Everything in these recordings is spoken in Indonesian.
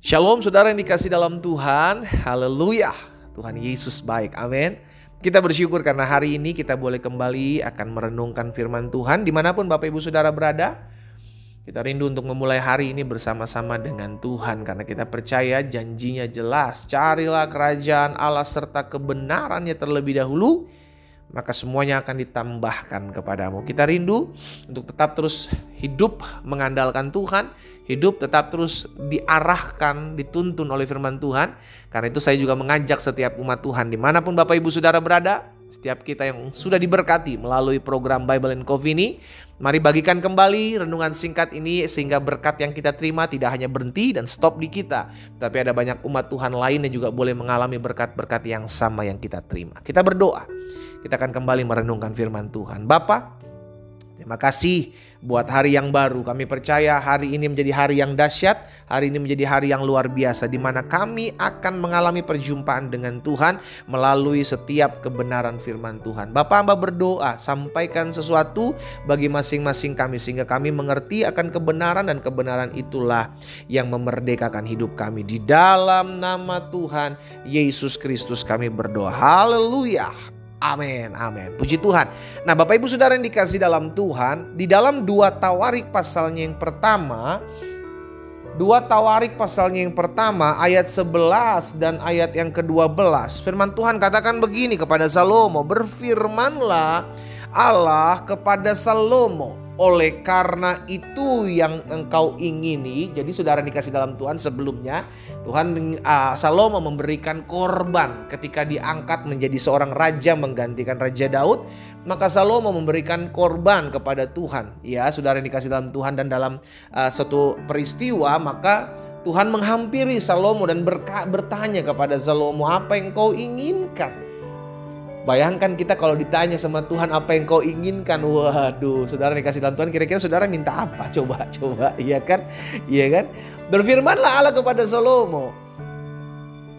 Shalom saudara yang dikasih dalam Tuhan. Haleluya. Tuhan Yesus baik. Amin. Kita bersyukur karena hari ini kita boleh kembali akan merenungkan firman Tuhan dimanapun Bapak Ibu Saudara berada. Kita rindu untuk memulai hari ini bersama-sama dengan Tuhan karena kita percaya janjinya jelas. Carilah kerajaan Allah serta kebenarannya terlebih dahulu, maka semuanya akan ditambahkan kepadamu. Kita rindu untuk tetap terus hidup mengandalkan Tuhan, hidup tetap terus diarahkan, dituntun oleh firman Tuhan. Karena itu saya juga mengajak setiap umat Tuhan dimanapun Bapak Ibu Saudara berada, setiap kita yang sudah diberkati melalui program Bible and Coffee ini, mari bagikan kembali renungan singkat ini sehingga berkat yang kita terima tidak hanya berhenti dan stop di kita, tapi ada banyak umat Tuhan lain yang juga boleh mengalami berkat-berkat yang sama yang kita terima. Kita berdoa. Kita akan kembali merenungkan firman Tuhan. Bapa, terima kasih buat hari yang baru. Kami percaya hari ini menjadi hari yang dahsyat. Hari ini menjadi hari yang luar biasa, di mana kami akan mengalami perjumpaan dengan Tuhan melalui setiap kebenaran firman Tuhan. Bapa, hamba berdoa, sampaikan sesuatu bagi masing-masing kami sehingga kami mengerti akan kebenaran, dan kebenaran itulah yang memerdekakan hidup kami. Di dalam nama Tuhan Yesus Kristus kami berdoa. Haleluya. Amin, amin. Puji Tuhan. Nah, Bapak Ibu Saudara yang dikasih dalam Tuhan, di dalam 2 Tawarik pasalnya yang pertama, 2 Tawarik pasalnya yang pertama ayat 11 dan ayat yang ke-12, firman Tuhan katakan begini kepada Salomo, berfirmanlah Allah kepada Salomo, oleh karena itu yang engkau ingini. Jadi saudara dikasih dalam Tuhan, sebelumnya Tuhan Salomo memberikan korban ketika diangkat menjadi seorang raja menggantikan Raja Daud. Maka Salomo memberikan korban kepada Tuhan. Ya, saudara dikasih dalam Tuhan, dan dalam suatu peristiwa maka Tuhan menghampiri Salomo dan bertanya kepada Salomo, apa yang kau inginkan? Bayangkan kita kalau ditanya sama Tuhan apa yang kau inginkan. Waduh, saudara dikasih dalam Tuhan, kira-kira saudara minta apa? Coba, iya kan? Iya kan? Berfirmanlah Allah kepada Salomo,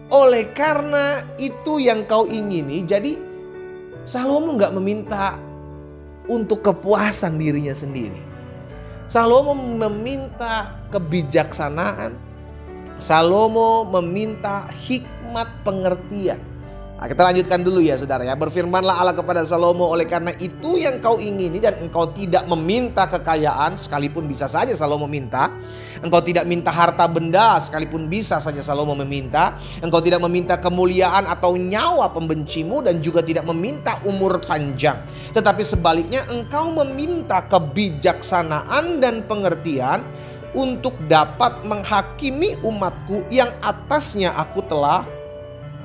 oleh karena itu yang kau ingini. Jadi Salomo gak meminta untuk kepuasan dirinya sendiri. Salomo meminta kebijaksanaan. Salomo meminta hikmat pengertian. Nah, kita lanjutkan dulu ya saudara ya. Berfirmanlah Allah kepada Salomo, oleh karena itu yang kau ingini dan engkau tidak meminta kekayaan, sekalipun bisa saja Salomo minta. Engkau tidak minta harta benda, sekalipun bisa saja Salomo meminta. Engkau tidak meminta kemuliaan atau nyawa pembencimu, dan juga tidak meminta umur panjang. Tetapi sebaliknya engkau meminta kebijaksanaan dan pengertian untuk dapat menghakimi umatku yang atasnya aku telah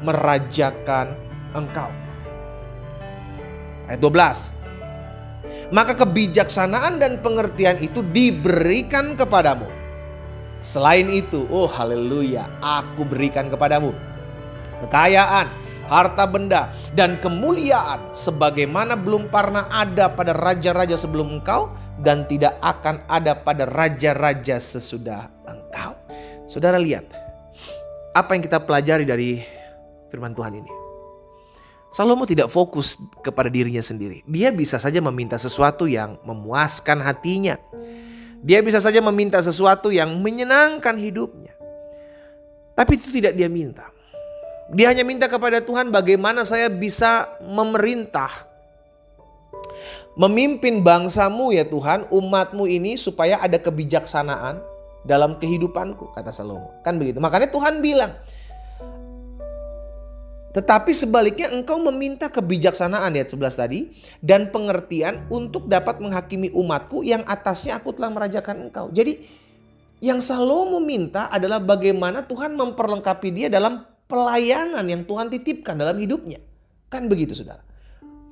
merajakan engkau. Ayat 12. Maka kebijaksanaan dan pengertian itu diberikan kepadamu. Selain itu, oh haleluya, aku berikan kepadamu kekayaan, harta benda, dan kemuliaan sebagaimana belum pernah ada pada raja-raja sebelum engkau, dan tidak akan ada pada raja-raja sesudah engkau. Saudara lihat apa yang kita pelajari dari firman Tuhan ini. Salomo tidak fokus kepada dirinya sendiri. Dia bisa saja meminta sesuatu yang memuaskan hatinya. Dia bisa saja meminta sesuatu yang menyenangkan hidupnya. Tapi itu tidak dia minta. Dia hanya minta kepada Tuhan, bagaimana saya bisa memerintah, memimpin bangsamu ya Tuhan, umatmu ini, supaya ada kebijaksanaan dalam kehidupanku, kata Salomo. Kan begitu. Makanya Tuhan bilang, tetapi sebaliknya engkau meminta kebijaksanaan, ayat 11 tadi, dan pengertian untuk dapat menghakimi umatku yang atasnya aku telah merajakan engkau. Jadi yang Salomo minta adalah bagaimana Tuhan memperlengkapi dia dalam pelayanan yang Tuhan titipkan dalam hidupnya. Kan begitu saudara.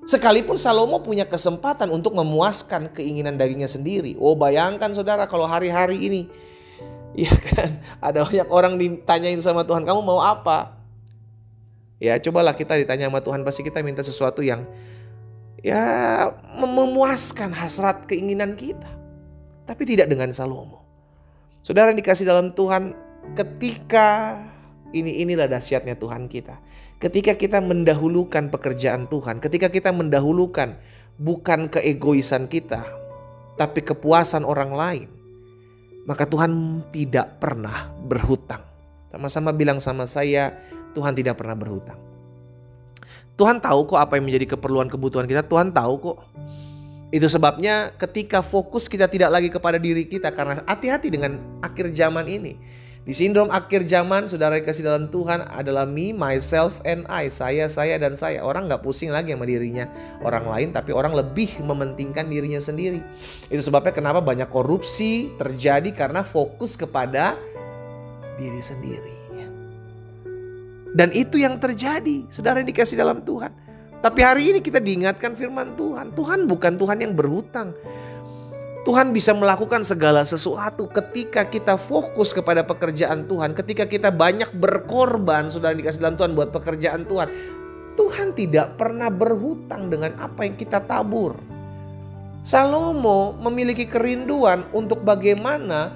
Sekalipun Salomo punya kesempatan untuk memuaskan keinginan dagingnya sendiri. Oh bayangkan saudara kalau hari-hari ini, ya kan, ada banyak orang ditanyain sama Tuhan, kamu mau apa? Ya cobalah kita ditanya sama Tuhan, pasti kita minta sesuatu yang ya memuaskan hasrat keinginan kita. Tapi tidak dengan Salomo. Saudara yang dikasih dalam Tuhan, ketika inilah dahsyatnya Tuhan kita. Ketika kita mendahulukan pekerjaan Tuhan, ketika kita mendahulukan bukan keegoisan kita, tapi kepuasan orang lain, maka Tuhan tidak pernah berhutang. Sama-sama bilang sama saya, Tuhan tidak pernah berhutang. Tuhan tahu kok apa yang menjadi keperluan kebutuhan kita. Tuhan tahu kok. Itu sebabnya ketika fokus kita tidak lagi kepada diri kita. Karena hati-hati dengan akhir zaman ini. Di sindrom akhir zaman, saudara yang kasih dalam Tuhan adalah me, myself, and I. Saya, dan saya. Orang gak pusing lagi sama dirinya orang lain. Tapi orang lebih mementingkan dirinya sendiri. Itu sebabnya kenapa banyak korupsi terjadi karena fokus kepada diri sendiri. Dan itu yang terjadi, saudara yang dikasih dalam Tuhan. Tapi hari ini kita diingatkan firman Tuhan. Tuhan bukan Tuhan yang berhutang. Tuhan bisa melakukan segala sesuatu ketika kita fokus kepada pekerjaan Tuhan. Ketika kita banyak berkorban, saudara yang dikasih dalam Tuhan, buat pekerjaan Tuhan. Tuhan tidak pernah berhutang dengan apa yang kita tabur. Salomo memiliki kerinduan untuk bagaimana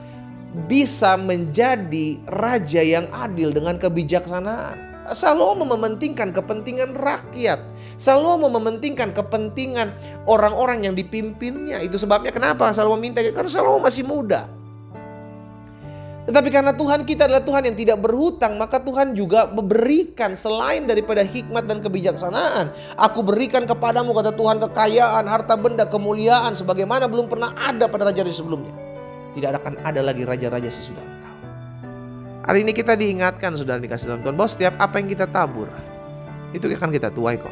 bisa menjadi raja yang adil dengan kebijaksanaan. Salomo mementingkan kepentingan rakyat. Salomo mementingkan kepentingan orang-orang yang dipimpinnya. Itu sebabnya kenapa Salomo minta, karena Salomo masih muda. Tetapi karena Tuhan kita adalah Tuhan yang tidak berhutang, maka Tuhan juga memberikan selain daripada hikmat dan kebijaksanaan. Aku berikan kepadamu, kata Tuhan, kekayaan, harta benda, kemuliaan sebagaimana belum pernah ada pada raja-raja sebelumnya. Tidak akan ada lagi raja-raja sesudah engkau. Hari ini kita diingatkan, saudara dikasih dalam Tuhan, bahwa setiap apa yang kita tabur itu akan kita tuai kok.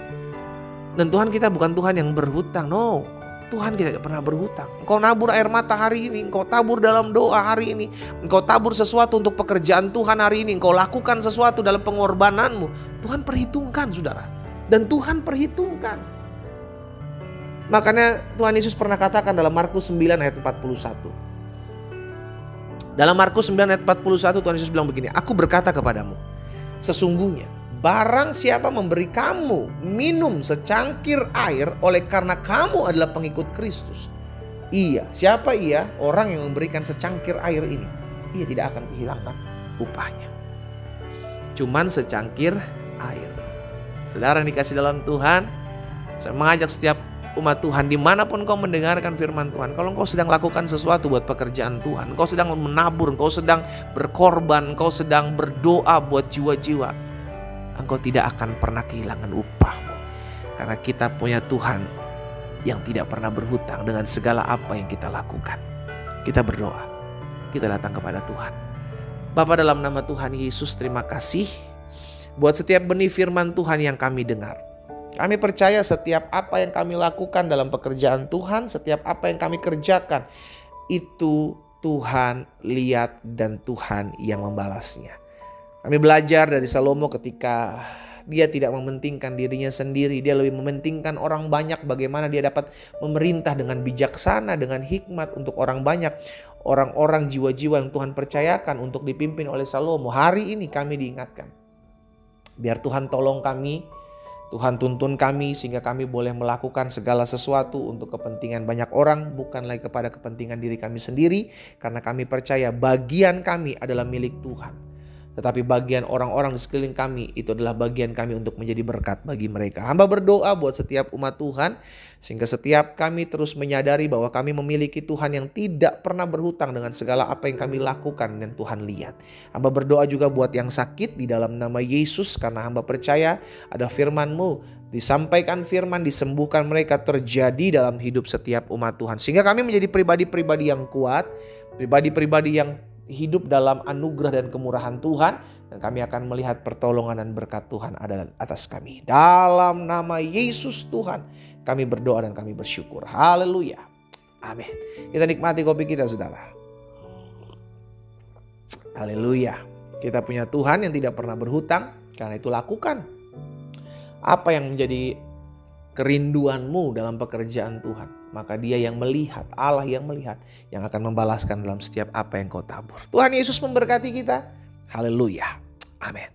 Dan Tuhan kita bukan Tuhan yang berhutang. No, Tuhan kita tidak pernah berhutang. Engkau nabur air mata hari ini, engkau tabur dalam doa hari ini, engkau tabur sesuatu untuk pekerjaan Tuhan hari ini, engkau lakukan sesuatu dalam pengorbananmu, Tuhan perhitungkan, saudara. Dan Tuhan perhitungkan. Makanya Tuhan Yesus pernah katakan dalam Markus 9 ayat 41. Dalam Markus 9 ayat 41 Tuhan Yesus bilang begini, aku berkata kepadamu, sesungguhnya barang siapa memberi kamu minum secangkir air oleh karena kamu adalah pengikut Kristus. Iya, siapa ia? Orang yang memberikan secangkir air ini, ia tidak akan kehilangan upahnya. Cuman secangkir air. Saudara yang dikasih dalam Tuhan, saya mengajak setiap umat Tuhan, dimanapun kau mendengarkan firman Tuhan, kalau engkau sedang lakukan sesuatu buat pekerjaan Tuhan, engkau sedang menabur, engkau sedang berkorban, engkau sedang berdoa buat jiwa-jiwa, engkau tidak akan pernah kehilangan upahmu. Karena kita punya Tuhan yang tidak pernah berhutang dengan segala apa yang kita lakukan. Kita berdoa, kita datang kepada Tuhan. Bapa, dalam nama Tuhan Yesus, terima kasih buat setiap benih firman Tuhan yang kami dengar. Kami percaya setiap apa yang kami lakukan dalam pekerjaan Tuhan, setiap apa yang kami kerjakan, itu Tuhan lihat dan Tuhan yang membalasnya. Kami belajar dari Salomo ketika dia tidak mementingkan dirinya sendiri. Dia lebih mementingkan orang banyak, bagaimana dia dapat memerintah dengan bijaksana, dengan hikmat untuk orang banyak. Orang-orang jiwa-jiwa yang Tuhan percayakan untuk dipimpin oleh Salomo. Hari ini kami diingatkan. Biar Tuhan tolong kami, Tuhan tuntun kami sehingga kami boleh melakukan segala sesuatu untuk kepentingan banyak orang, bukan lagi kepada kepentingan diri kami sendiri, karena kami percaya bagian kami adalah milik Tuhan. Tetapi bagian orang-orang di sekeliling kami itu adalah bagian kami untuk menjadi berkat bagi mereka. Hamba berdoa buat setiap umat Tuhan, sehingga setiap kami terus menyadari bahwa kami memiliki Tuhan yang tidak pernah berhutang dengan segala apa yang kami lakukan dan Tuhan lihat. Hamba berdoa juga buat yang sakit di dalam nama Yesus, karena hamba percaya ada firman-Mu, disampaikan firman, disembuhkan mereka terjadi dalam hidup setiap umat Tuhan. Sehingga kami menjadi pribadi-pribadi yang kuat, pribadi-pribadi yang hidup dalam anugerah dan kemurahan Tuhan, dan kami akan melihat pertolongan dan berkat Tuhan ada atas kami. Dalam nama Yesus Tuhan kami berdoa dan kami bersyukur. Haleluya. Amin. Kita nikmati kopi kita, saudara. Haleluya. Kita punya Tuhan yang tidak pernah berhutang. Karena itu lakukan apa yang menjadi kerinduanmu dalam pekerjaan Tuhan. Maka Dia yang melihat, Allah yang melihat, yang akan membalaskan dalam setiap apa yang kau tabur. Tuhan Yesus memberkati kita. Haleluya. Amin.